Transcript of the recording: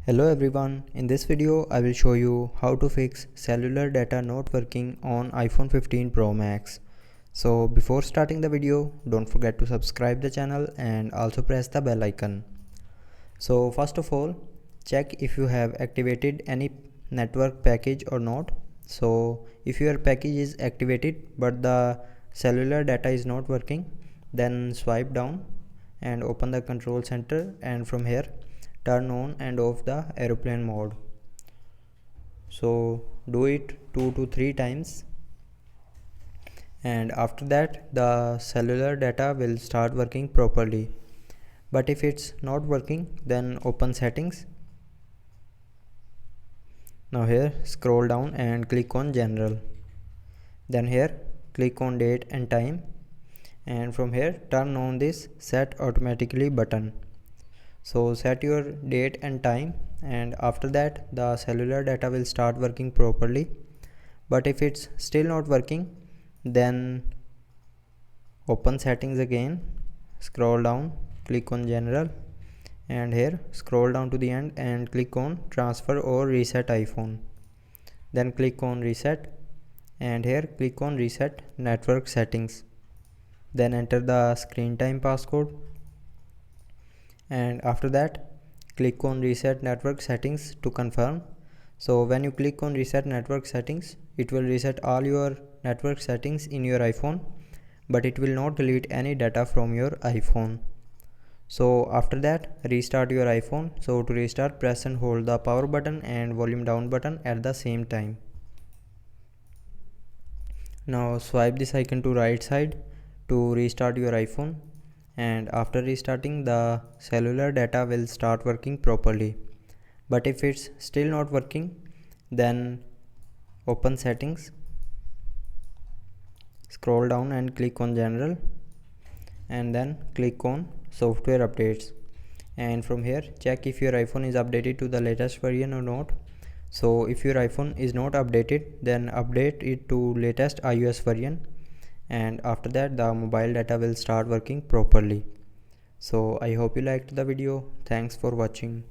Hello everyone, in this video I will show you how to fix cellular data not working on iPhone 15 Pro Max. So before starting the video, don't forget to subscribe the channel and also press the bell icon. So first of all, check if you have activated any network package or not. So if your package is activated but the cellular data is not working, then swipe down and open the control center, and from here turn on and off the aeroplane mode. So do it 2 to 3 times, and after that the cellular data will start working properly. But if it's not working, then open settings. Now here scroll down and click on general, then here click on date and time, and from here turn on this set automatically button. So set your date and time, and after that the cellular data will start working properly. But if it's still not working, then open settings again, scroll down, click on general, and here scroll down to the end and click on transfer or reset iPhone. Then click on reset, and here click on reset network settings. Then enter the screen time passcode, and after that click on reset network settings to confirm. So when you click on reset network settings, it will reset all your network settings in your iPhone, but it will not delete any data from your iPhone. So after that restart your iPhone. So to restart, press and hold the power button and volume down button at the same time. Now swipe this icon to right side to restart your iPhone, and after restarting the cellular data will start working properly. But if it's still not working, then open settings, scroll down and click on general, and then click on software updates, and from here check if your iPhone is updated to the latest version or not. So if your iPhone is not updated, then update it to latest iOS version, and after that the mobile data will start working properly. So I hope you liked the video. Thanks for watching.